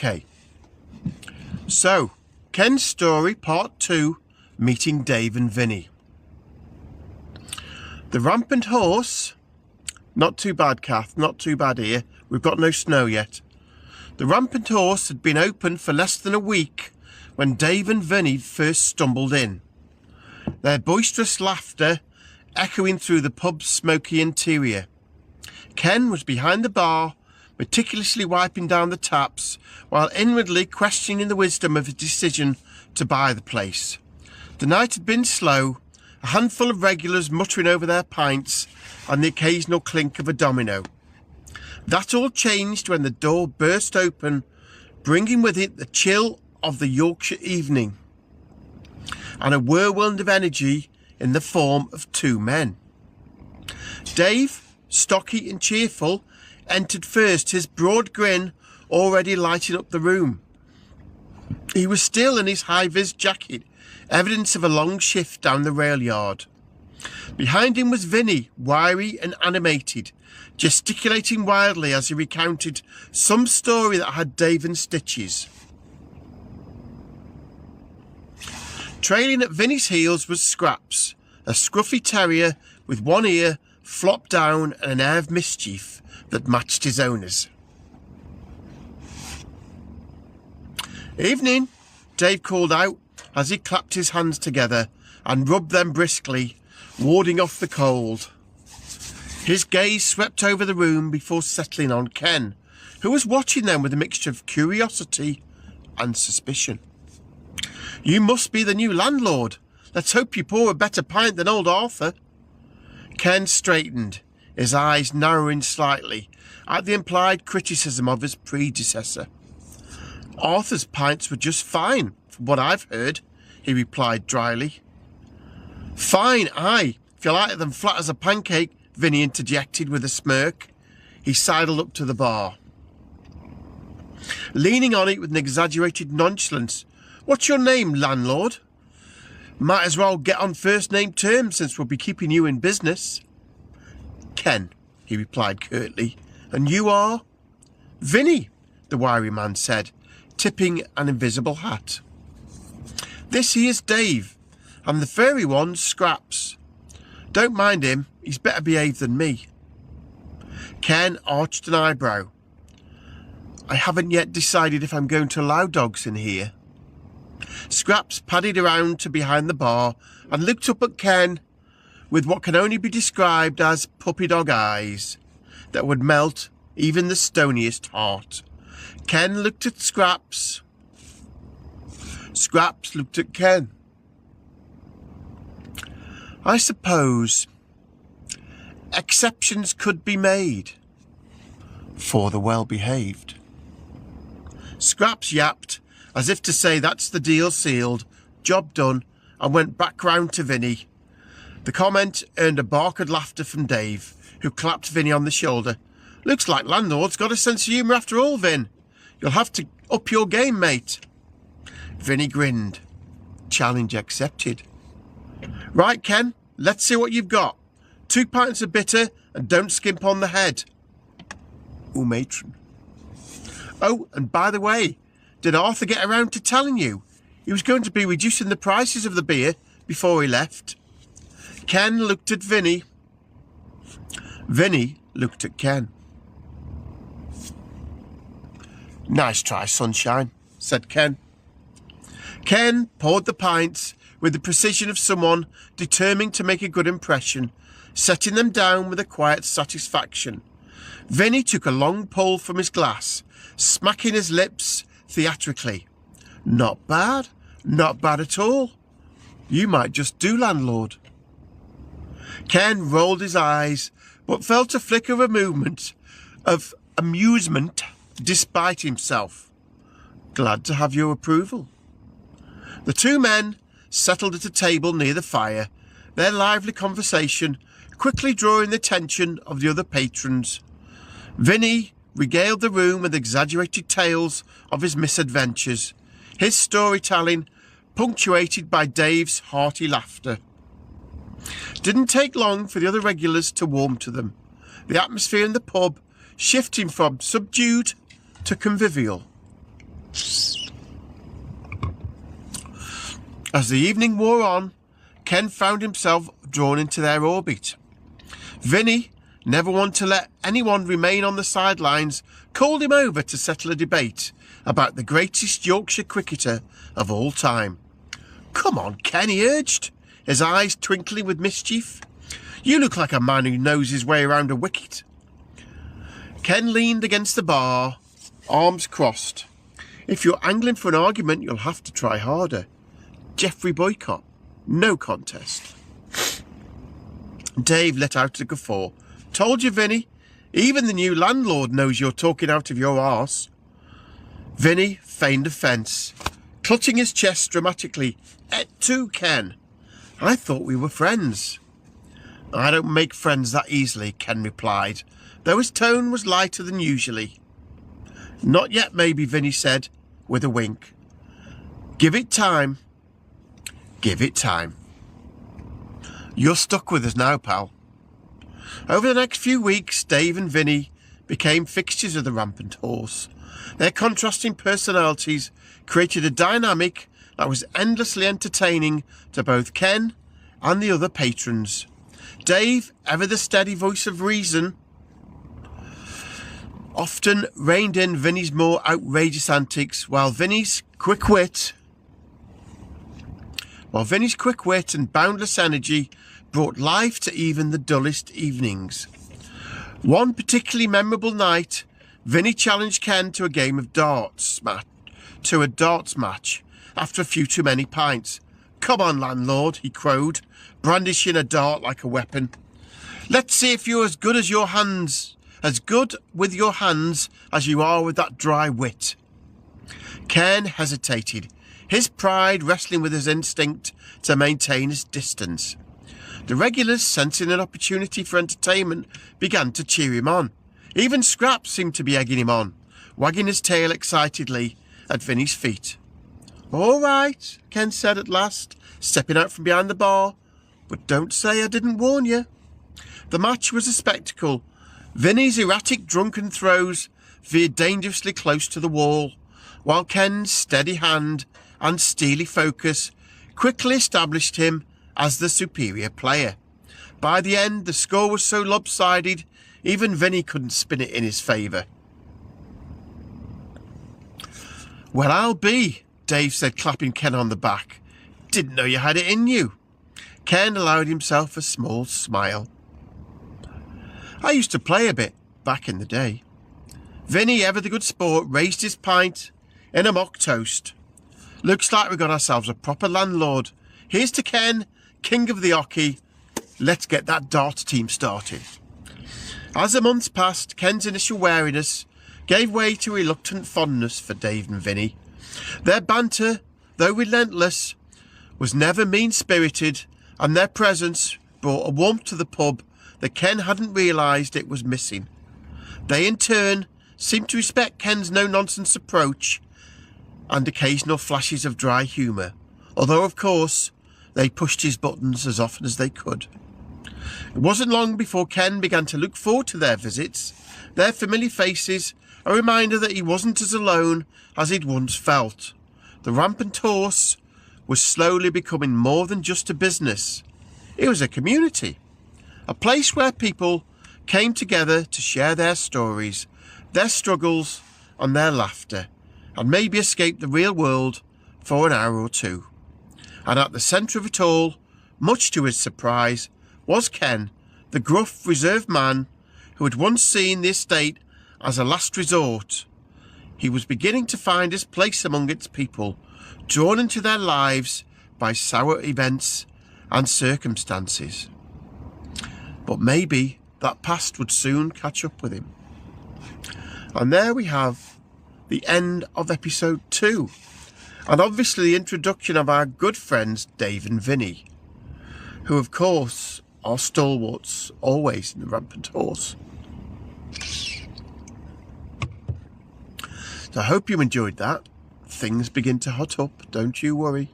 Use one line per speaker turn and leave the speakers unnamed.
Okay, so Ken's story, part 2, meeting Dave and Vinny. The Rampant Horse, not too bad, Kath, not too bad here. We've got no snow yet. The Rampant Horse had been open for less than a week when Dave and Vinny first stumbled in, their boisterous laughter echoing through the pub's smoky interior. Ken was behind the bar, meticulously wiping down the taps, while inwardly questioning the wisdom of his decision to buy the place. The night had been slow, a handful of regulars muttering over their pints and the occasional clink of a domino. That all changed when the door burst open, bringing with it the chill of the Yorkshire evening and a whirlwind of energy in the form of 2 men. Dave, stocky and cheerful, entered first, his broad grin already lighting up the room. He was still in his high-vis jacket, evidence of a long shift down the rail yard. Behind him was Vinny, wiry and animated, gesticulating wildly as he recounted some story that had Dave in stitches. Trailing at Vinny's heels was Scraps, a scruffy terrier with one ear flopped down and an air of mischief that matched his owner's. "Evening," Dave called out as he clapped his hands together and rubbed them briskly, warding off the cold. His gaze swept over the room before settling on Ken, who was watching them with a mixture of curiosity and suspicion. "You must be the new landlord. Let's hope you pour a better pint than old Arthur." Ken straightened, his eyes narrowing slightly at the implied criticism of his predecessor. "Arthur's pints were just fine, from what I've heard," he replied dryly. "Fine, aye, if you like them flat as a pancake," Vinny interjected with a smirk. He sidled up to the bar, leaning on it with an exaggerated nonchalance. "What's your name, landlord? Might as well get on first name terms since we'll be keeping you in business." "Ken," he replied curtly. "And you are?" "Vinny," the wiry man said, tipping an invisible hat. "This here's Dave, and the furry one's Scraps. Don't mind him, he's better behaved than me." Ken arched an eyebrow. "I haven't yet decided if I'm going to allow dogs in here." Scraps padded around to behind the bar and looked up at Ken with what can only be described as puppy dog eyes that would melt even the stoniest heart. Ken looked at Scraps. Scraps looked at Ken. "I suppose exceptions could be made for the well-behaved." Scraps yapped, as if to say that's the deal sealed, job done, and went back round to Vinny. The comment earned a bark of laughter from Dave, who clapped Vinny on the shoulder. "Looks like landlord's got a sense of humour after all, Vin. You'll have to up your game, mate." Vinny grinned. Challenge accepted. "Right, Ken, let's see what you've got. 2 pints of bitter and don't skimp on the head." "Ooh, matron." "Oh, and by the way, did Arthur get around to telling you he was going to be reducing the prices of the beer before he left?" Ken looked at Vinny. Vinny looked at Ken. "Nice try, sunshine," said Ken. Ken poured the pints with the precision of someone determined to make a good impression, setting them down with a quiet satisfaction. Vinny took a long pull from his glass, smacking his lips theatrically. "Not bad, not bad at all. You might just do, landlord." Ken rolled his eyes, but felt a flicker of a movement of amusement despite himself. "Glad to have your approval." The 2 men settled at a table near the fire, their lively conversation quickly drawing the attention of the other patrons. Vinny regaled the room with exaggerated tales of his misadventures, his storytelling punctuated by Dave's hearty laughter. Didn't take long for the other regulars to warm to them, the atmosphere in the pub shifting from subdued to convivial. As the evening wore on, Ken found himself drawn into their orbit. Vinny, never one to let anyone remain on the sidelines, called him over to settle a debate about the greatest Yorkshire cricketer of all time. "Come on, Ken," he urged, his eyes twinkling with mischief. "You look like a man who knows his way around a wicket." Ken leaned against the bar, arms crossed. "If you're angling for an argument, you'll have to try harder. Geoffrey boycott. No contest." Dave let out a guffaw. "Told you, Vinny. Even the new landlord knows you're talking out of your arse." Vinny feigned offence, clutching his chest dramatically. "Et tu, Ken? I thought we were friends." "I don't make friends that easily," Ken replied, though his tone was lighter than usually. "Not yet, maybe," Vinny said, with a wink. "Give it time. Give it time. You're stuck with us now, pal." Over the next few weeks, Dave and Vinny became fixtures of the Rampant Horse. Their contrasting personalities created a dynamic that was endlessly entertaining to both Ken and the other patrons. Dave, ever the steady voice of reason, often reined in Vinny's more outrageous antics, while Vinny's quick wit and boundless energy brought life to even the dullest evenings. One particularly memorable night, Vinny challenged Ken to a game of darts match after a few too many pints. "Come on, landlord," he crowed, brandishing a dart like a weapon. "Let's see if you're as good with your hands as you are with that dry wit." Ken hesitated, his pride wrestling with his instinct to maintain his distance. The regulars, sensing an opportunity for entertainment, began to cheer him on. Even Scraps seemed to be egging him on, wagging his tail excitedly at Vinny's feet. "All right," Ken said at last, stepping out from behind the bar, "but don't say I didn't warn you." The match was a spectacle. Vinny's erratic drunken throws veered dangerously close to the wall, while Ken's steady hand and steely focus quickly established him as the superior player. By the end, the score was so lopsided, even Vinny couldn't spin it in his favour. "Well, I'll be," Dave said, clapping Ken on the back. "Didn't know you had it in you." Ken allowed himself a small smile. "I used to play a bit back in the day." Vinny, ever the good sport, raised his pint in a mock toast. "Looks like we got ourselves a proper landlord. Here's to Ken, king of the hockey. Let's get that dart team started." As the months passed, Ken's initial wariness gave way to reluctant fondness for Dave and Vinny. Their banter, though relentless, was never mean-spirited, and their presence brought a warmth to the pub that Ken hadn't realised it was missing. They, in turn, seemed to respect Ken's no-nonsense approach and occasional flashes of dry humour, although, of course, they pushed his buttons as often as they could. It wasn't long before Ken began to look forward to their visits, their familiar faces, a reminder that he wasn't as alone as he'd once felt. The Rampant Horse was slowly becoming more than just a business. It was a community, a place where people came together to share their stories, their struggles and their laughter, and maybe escape the real world for an hour or two. And at the centre of it all, much to his surprise, was Ken, the gruff, reserved man who had once seen the estate as a last resort. He was beginning to find his place among its people, drawn into their lives by sour events and circumstances. But maybe that past would soon catch up with him. And there we have the end of episode 2. And obviously the introduction of our good friends Dave and Vinny, who of course are stalwarts always in the Rampant Horse. So I hope you enjoyed that. Things begin to hot up, don't you worry.